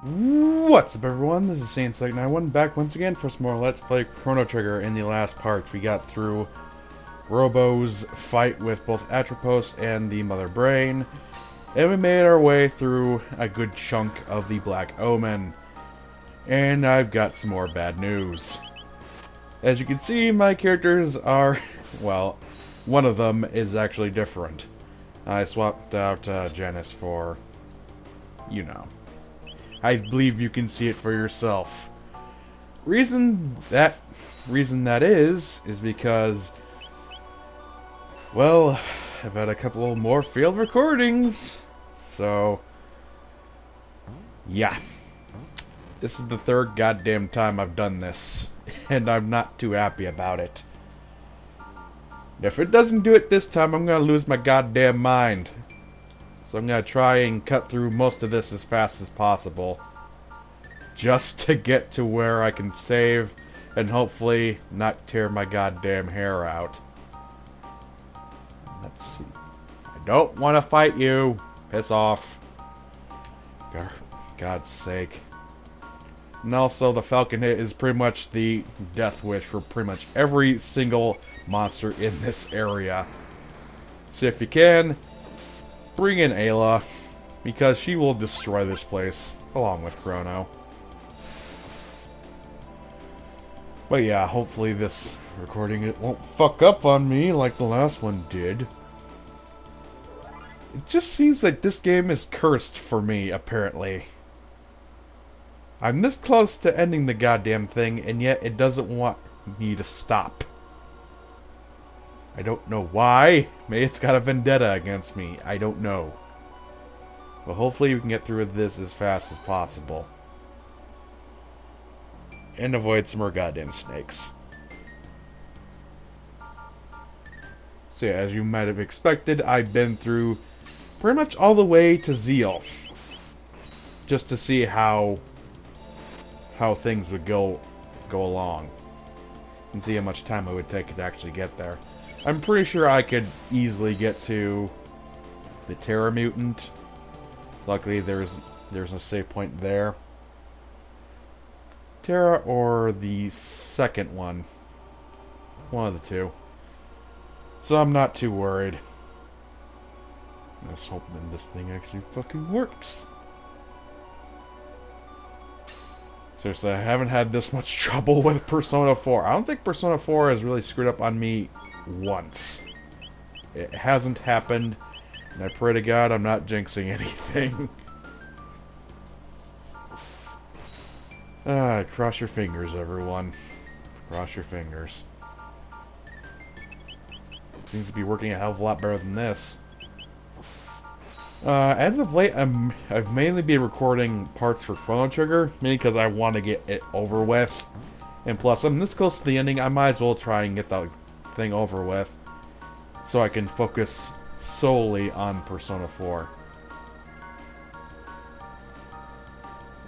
What's up, everyone? This is Saiyan back once again for some more Let's Play Chrono Trigger. In the last part, we got through Robo's fight with both Atropos and the Mother Brain, and we made our way through a good chunk of the Black Omen. And I've got some more bad news. As you can see, my characters are, well, one of them is actually different. I swapped out Janice for, you know. I believe you can see it for yourself. Reason that is because, well, I've had a couple more failed recordings. So, yeah. This is the third goddamn time I've done this, and I'm not too happy about it. If it doesn't do it this time, I'm gonna lose my goddamn mind. So I'm going to try and cut through most of this as fast as possible. Just to get to where I can save and hopefully not tear my goddamn hair out. Let's see. I don't want to fight you. Piss off. For God's sake. And also the Falcon Hit is pretty much the death wish for pretty much every single monster in this area. So if you can, bring in Ayla, because she will destroy this place, along with Chrono. But yeah, hopefully this recording it won't fuck up on me like the last one did. It just seems like this game is cursed for me, apparently. I'm this close to ending the goddamn thing, and yet it doesn't want me to stop. I don't know why. Maybe it's got a vendetta against me. I don't know. But hopefully we can get through this as fast as possible. And avoid some more goddamn snakes. So yeah, as you might have expected, I've been through pretty much all the way to Zeal. Just to see how things would go along. And see how much time it would take to actually get there. I'm pretty sure I could easily get to the Terra Mutant. Luckily, there's no save point there. Terra or the second one. One of the two. So I'm not too worried. Let's hope that this thing actually fucking works. Seriously, I haven't had this much trouble with Persona 4. I don't think Persona 4 has really screwed up on me once. It hasn't happened, and I pray to God I'm not jinxing anything. Cross your fingers, everyone. Cross your fingers. Seems to be working a hell of a lot better than this. As of late, I've mainly been recording parts for Chrono Trigger, mainly because I want to get it over with. And plus, I'm this close to the ending, I might as well try and get the thing over with, so I can focus solely on Persona 4.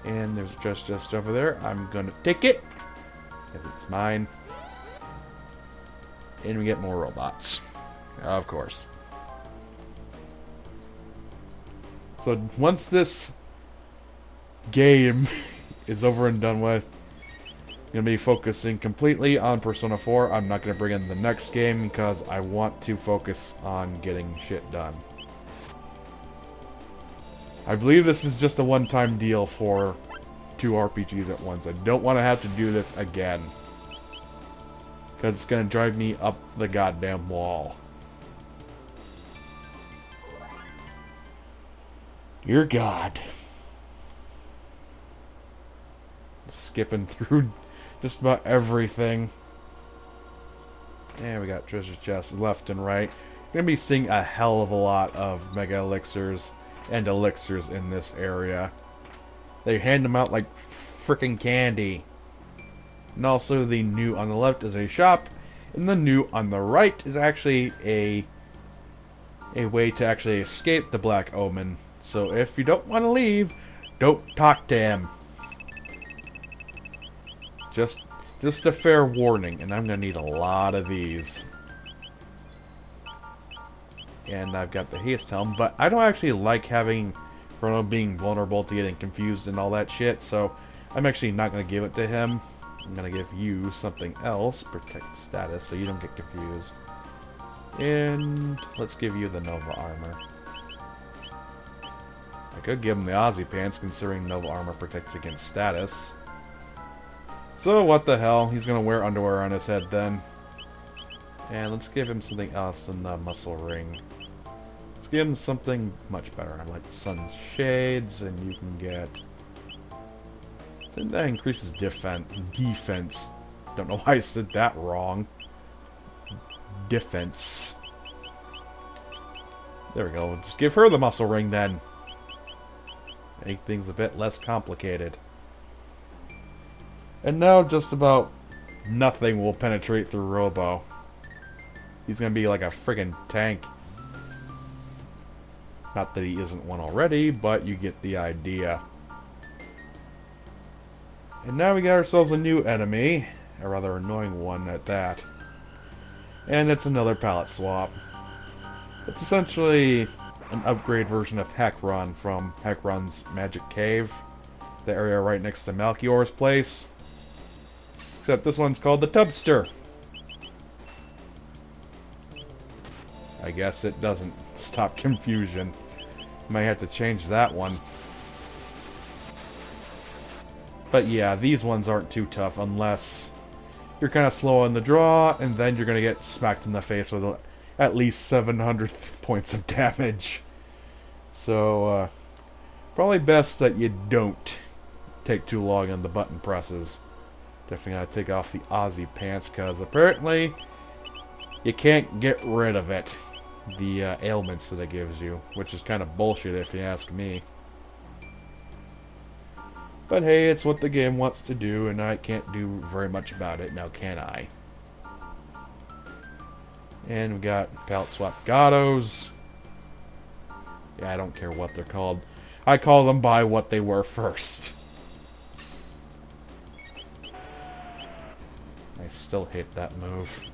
And there's just over there. I'm gonna take it, because it's mine. And we get more robots. Of course. So once this game is over and done with, I'm going to be focusing completely on Persona 4. I'm not going to bring in the next game because I want to focus on getting shit done. I believe this is just a one-time deal for 2 RPGs at once. I don't want to have to do this again, because it's going to drive me up the goddamn wall. Dear God. Skipping through just about everything. And we got treasure chests left and right. Gonna be seeing a hell of a lot of mega elixirs and elixirs in this area. They hand them out like freaking candy. And also the new on the left is a shop, and the new on the right is actually a way to actually escape the Black Omen. So if you don't want to leave, don't talk to him. Just a fair warning, and I'm going to need a lot of these. And I've got the haste helm, but I don't actually like having Chrono being vulnerable to getting confused and all that shit, so I'm actually not going to give it to him. I'm going to give you something else, protect status, so you don't get confused. And let's give you the Nova Armor. I could give him the Aussie Pants, considering Nova Armor protects against status. So what the hell, he's going to wear underwear on his head then. And let's give him something else than the Muscle Ring. Let's give him something much better. I like the Sun Shades, and you can get... I think that increases defense. Don't know why I said that wrong. Defense. There we go. Just give her the Muscle Ring then. Make things a bit less complicated. And now just about nothing will penetrate through Robo. He's gonna be like a friggin' tank. Not that he isn't one already, but you get the idea. And now we got ourselves a new enemy. A rather annoying one at that. And it's another palette swap. It's essentially an upgrade version of Heckron from Heckron's Magic Cave. The area right next to Malchior's place. Except this one's called the Tubster. I guess it doesn't stop confusion. Might have to change that one. But yeah, these ones aren't too tough unless you're kind of slow on the draw, and then you're going to get smacked in the face with at least 700 points of damage. So, probably best that you don't take too long on the button presses. Definitely gotta take off the Aussie Pants, because apparently you can't get rid of it. The ailments that it gives you, which is kind of bullshit if you ask me. But hey, it's what the game wants to do, and I can't do very much about it, now can I? And we got palette swap Gatos. Yeah, I don't care what they're called. I call them by what they were first. I still hate that move.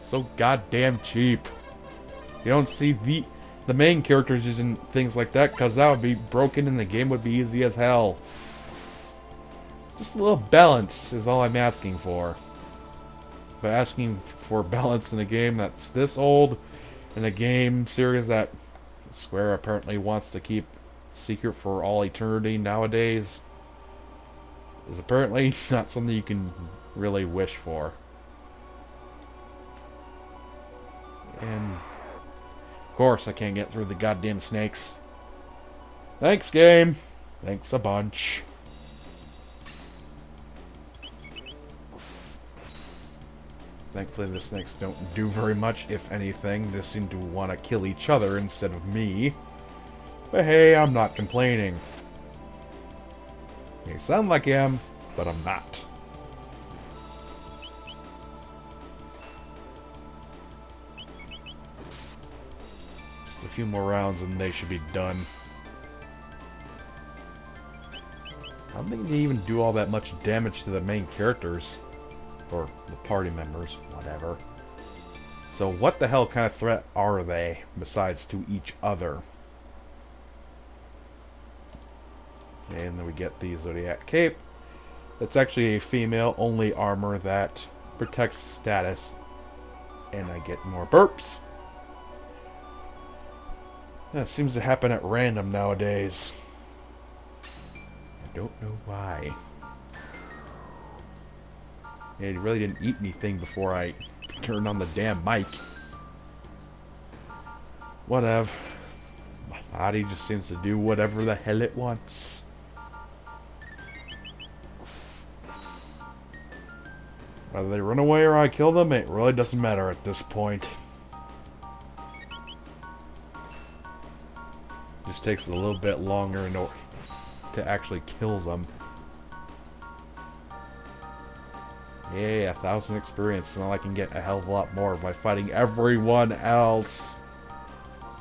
So goddamn cheap. You don't see the main characters using things like that, because that would be broken and the game would be easy as hell. Just a little balance is all I'm asking for. But asking for balance in a game that's this old, in a game series that Square apparently wants to keep secret for all eternity nowadays, is apparently not something you can really wish for. And of course I can't get through the goddamn snakes. Thanks, game. Thanks a bunch. Thankfully the snakes don't do very much, if anything. They seem to want to kill each other instead of me. But hey, I'm not complaining. May sound like I am, but I'm not. Just a few more rounds and they should be done. I don't think they even do all that much damage to the main characters. Or the party members, whatever. So what the hell kind of threat are they, besides to each other? Okay, and then we get the Zodiac Cape. That's actually a female-only armor that protects status. And I get more burps. That seems to happen at random nowadays. I don't know why. Yeah, he really didn't eat anything before I turned on the damn mic. Whatever. My body just seems to do whatever the hell it wants. Whether they run away or I kill them, it really doesn't matter at this point. Just takes a little bit longer in order to actually kill them. Yay, 1,000 experience. Now I can get a hell of a lot more by fighting everyone else.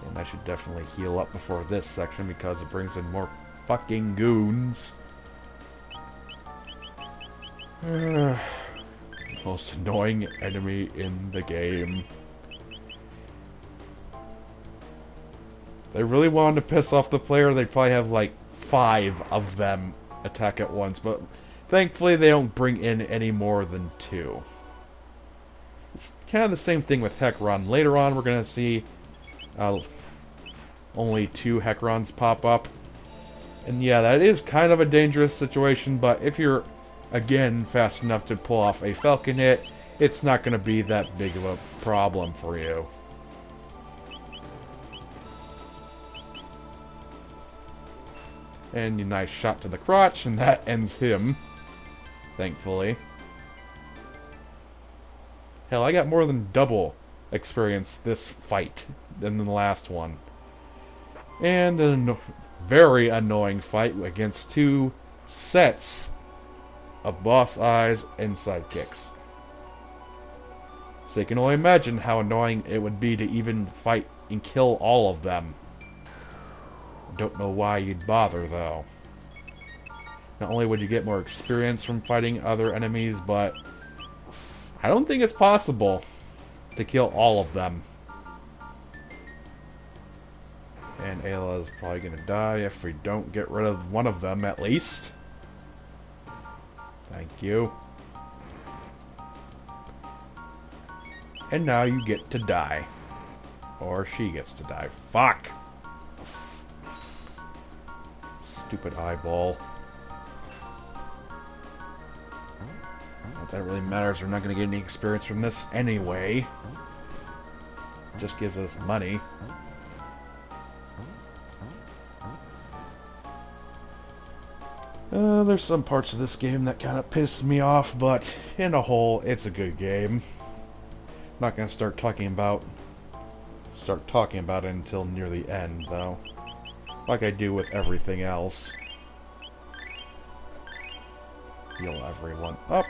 And I should definitely heal up before this section because it brings in more fucking goons. Most annoying enemy in the game. If they really wanted to piss off the player, they'd probably have like 5 of them attack at once, but thankfully they don't bring in any more than 2. It's kind of the same thing with Hecaron. Later on, we're going to see only 2 Hecarons pop up. And yeah, that is kind of a dangerous situation, but if you're, again, fast enough to pull off a Falcon hit, it's not going to be that big of a problem for you. And a nice shot to the crotch, and that ends him. Thankfully. Hell, I got more than double experience this fight than the last one. And a very annoying fight against 2 sets of boss eyes and sidekicks. So you can only imagine how annoying it would be to even fight and kill all of them. Don't know why you'd bother, though. Not only would you get more experience from fighting other enemies, but I don't think it's possible to kill all of them. And Ayla's probably gonna die if we don't get rid of one of them, at least. Thank you. And now you get to die. Or she gets to die. Fuck! Stupid eyeball. Not that it really matters. We're not going to get any experience from this anyway. Just gives us money. There's some parts of this game that kind of piss me off, but in a whole, it's a good game. I'm not going to start talking about it until near the end, though. Like I do with everything else. Heal everyone up.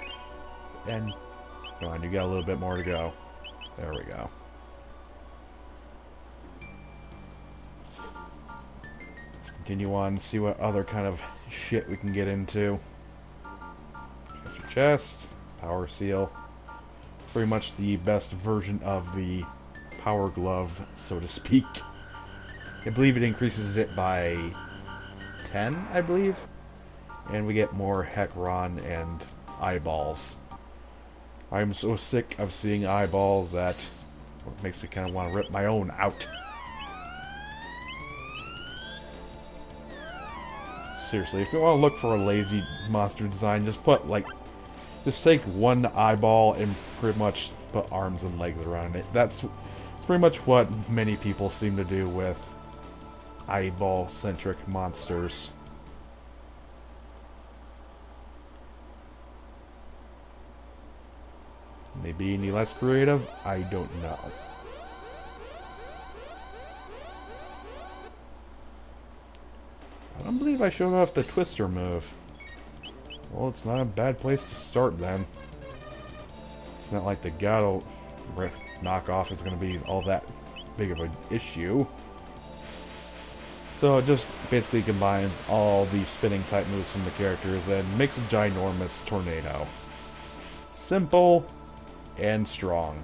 And come on, you got a little bit more to go. There we go. Let's continue on and see what other kind of shit we can get into. Got your chest, power seal. Pretty much the best version of the power glove, so to speak. I believe it increases it by 10, I believe. And we get more Hecaron and eyeballs. I'm so sick of seeing eyeballs that it makes me kind of want to rip my own out. Seriously, if you want to look for a lazy monster design, just take one eyeball and pretty much put arms and legs around it. That's pretty much what many people seem to do with eyeball-centric monsters. Maybe any less creative? I don't know. I don't believe I showed off the Twister move. Well, it's not a bad place to start then. It's not like the Gato knockoff is going to be all that big of an issue. So it just basically combines all the spinning type moves from the characters and makes a ginormous tornado. Simple and strong.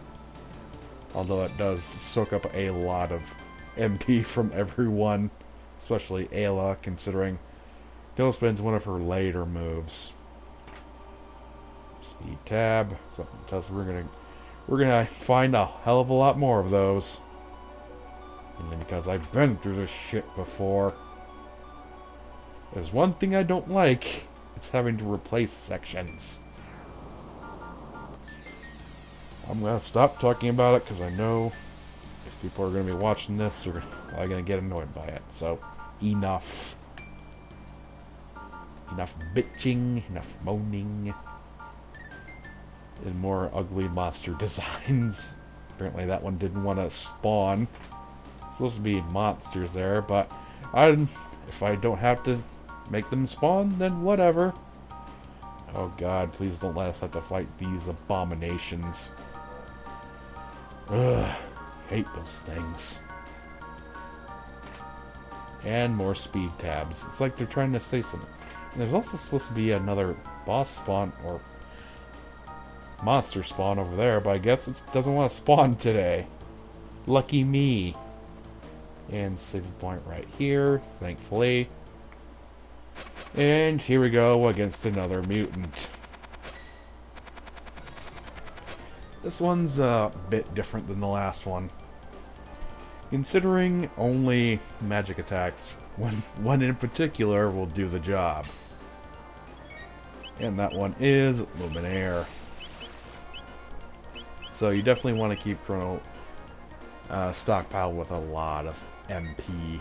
Although it does soak up a lot of MP from everyone, especially Ayla, considering Tailspin's one of her later moves. Speed tab. Something tells us we're gonna find a hell of a lot more of those. Mainly because I've been through this shit before. There's one thing I don't like. It's having to replace sections. I'm gonna stop talking about it because I know if people are gonna be watching this, they're probably gonna get annoyed by it. So, enough. Enough bitching, enough moaning. And more ugly monster designs. Apparently that one didn't want to spawn. Supposed to be monsters there, but if I don't have to make them spawn, then whatever. Oh god, please don't let us have to fight these abominations. Ugh, hate those things. And more speed tabs. It's like they're trying to say something. And there's also supposed to be another boss spawn, or monster spawn over there, but I guess it doesn't want to spawn today. Lucky me. And save point right here, thankfully. And here we go against another mutant. This one's a bit different than the last one. Considering only magic attacks, one in particular will do the job. And that one is Luminaire. So you definitely want to keep Chrono stockpiled with a lot of MP.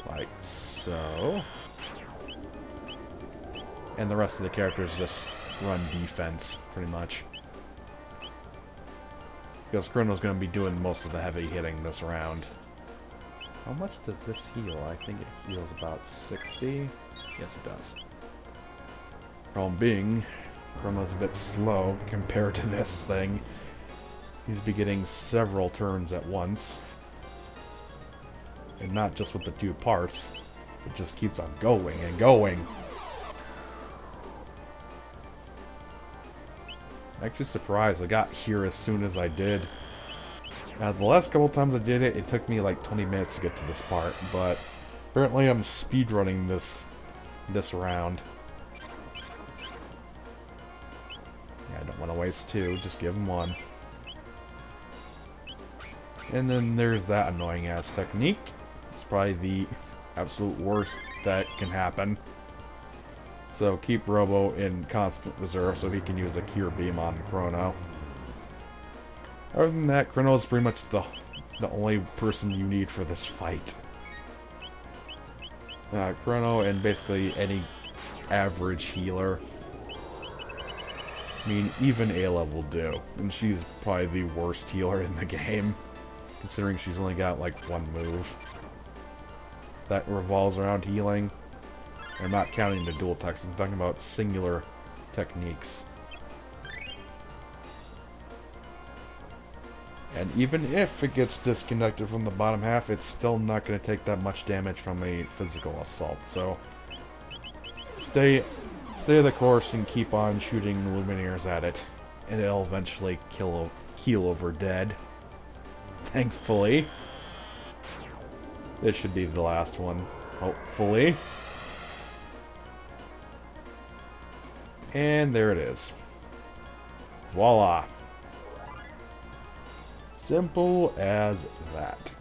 Like so. And the rest of the characters just run defense, pretty much. Because Chrono's going to be doing most of the heavy hitting this round. How much does this heal? I think it heals about 60. Yes, it does. Problem being, Chrono's a bit slow compared to this thing. Seems to be getting several turns at once. And not just with the 2 parts. It just keeps on going and going. I'm actually surprised I got here as soon as I did. The last couple times I did it, it took me like 20 minutes to get to this part, but apparently I'm speedrunning this round. Yeah, I don't want to waste 2, just give them 1. And then there's that annoying ass technique. It's probably the absolute worst that can happen. So keep Robo in constant reserve so he can use a Cure Beam on Chrono. Other than that, Chrono is pretty much the only person you need for this fight. Chrono and basically any average healer. I mean, even Ayla will do. And she's probably the worst healer in the game. Considering she's only got like 1 move that revolves around healing. I'm not counting the dual techs, I'm talking about singular techniques. And even if it gets disconnected from the bottom half, it's still not going to take that much damage from a physical assault. So stay the course and keep on shooting Luminaires at it. And it'll eventually heal over dead. Thankfully. This should be the last one, hopefully. And there it is. Voila. Simple as that.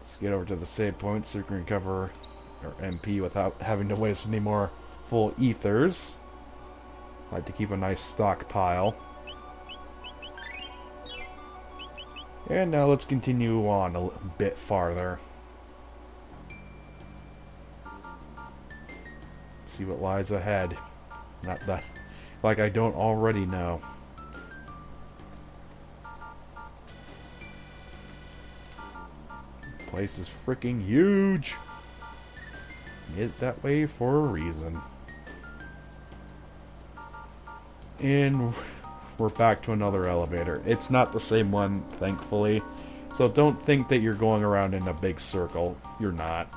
Let's get over to the save point so you can recover your MP without having to waste any more full ethers. I like to keep a nice stockpile. And now let's continue on a bit farther. See what lies ahead. Not that, like I don't already know. The place is freaking huge. It's that way for a reason. And we're back to another elevator. It's not the same one, thankfully. So don't think that you're going around in a big circle. You're not.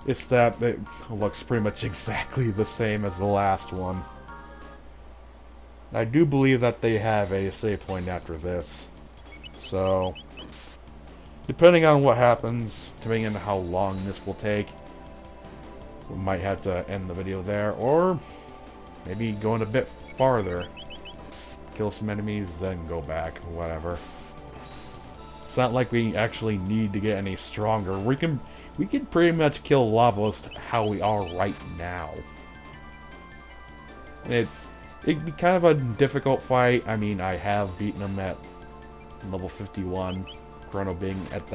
It's that it looks pretty much exactly the same as the last one. I do believe that they have a save point after this. So, depending on what happens, depending on how long this will take, we might have to end the video there, or maybe going a bit farther. Kill some enemies, then go back, whatever. It's not like we actually need to get any stronger. We can pretty much kill Lavos how we are right now. It'd be kind of a difficult fight. I mean, I have beaten him at level 51, Chrono being at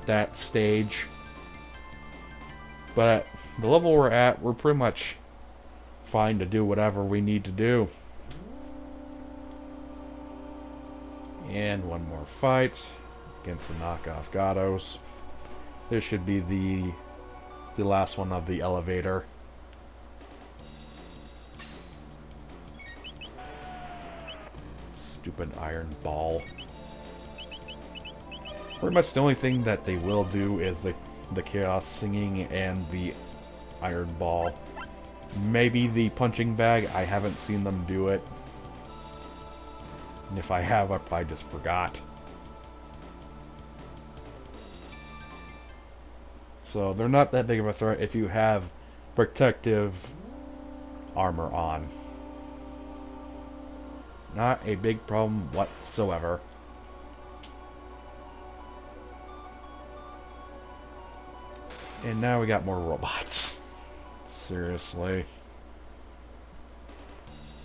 that stage. But at the level we're at, we're pretty much fine to do whatever we need to do. And one more fight against the knockoff Gatos. This should be the last one of the elevator. Stupid iron ball. Pretty much the only thing that they will do is the chaos singing and the iron ball. Maybe the punching bag. I haven't seen them do it. And if I have, I probably just forgot. So they're not that big of a threat if you have protective armor on. Not a big problem whatsoever. And now we got more robots. Seriously.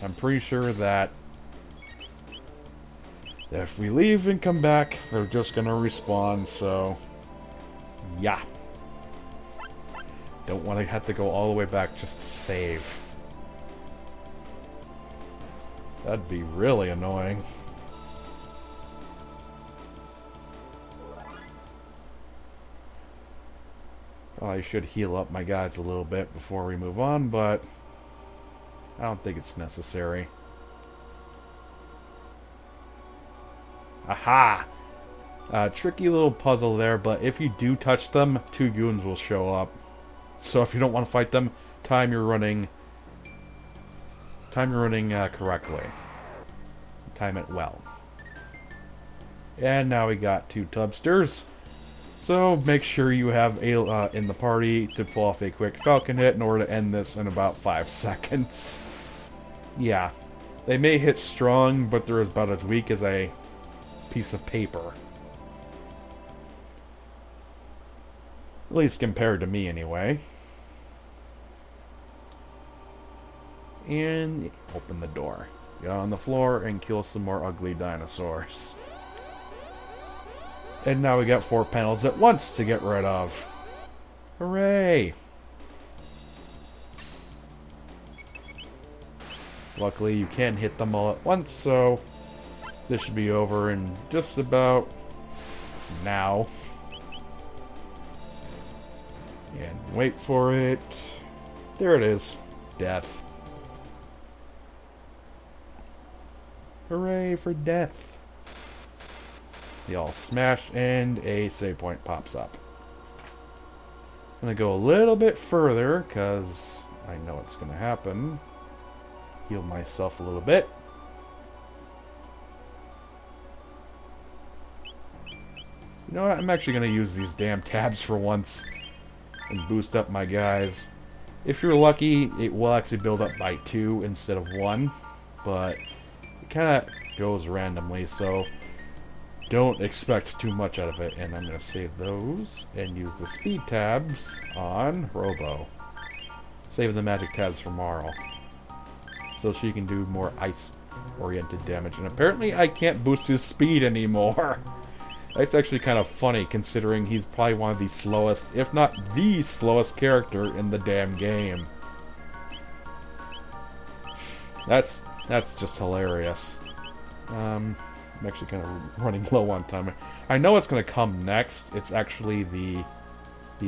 I'm pretty sure that if we leave and come back, they're just gonna respawn, so yeah. Don't want to have to go all the way back just to save. That'd be really annoying. I should heal up my guys a little bit before we move on, but I don't think it's necessary. Aha! Tricky little puzzle there, but if you do touch them, 2 goons will show up. So if you don't want to fight them, time you're running correctly. Time it well. And now we got 2 tubsters. So make sure you have a in the party to pull off a quick falcon hit in order to end this in about 5 seconds. Yeah. They may hit strong, but they're about as weak as a piece of paper. At least compared to me, anyway. And open the door. Get on the floor and kill some more ugly dinosaurs. And now we got 4 panels at once to get rid of. Hooray! Luckily, you can hit them all at once, so this should be over in just about now. And wait for it. There it is. Death. Hooray for death. They all smash and a save point pops up. I'm going to go a little bit further because I know what's going to happen. Heal myself a little bit. You know what? I'm actually going to use these damn tabs for once and boost up my guys. If you're lucky, it will actually build up by 2 instead of 1, but it kind of goes randomly, so don't expect too much out of it. And I'm going to save those and use the speed tabs on Robo. Save the magic tabs for Marl, so she can do more ice-oriented damage. And apparently I can't boost his speed anymore. That's actually kind of funny, considering he's probably one of the slowest, if not the slowest character in the damn game. That's just hilarious. I'm actually kind of running low on time. I know what's going to come next. It's actually the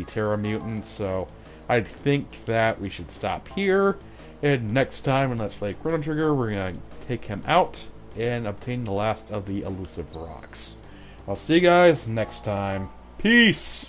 Terra Mutant, so I think that we should stop here. And next time in Let's Play Chrono Trigger, we're going to take him out and obtain the last of the elusive rocks. I'll see you guys next time. Peace!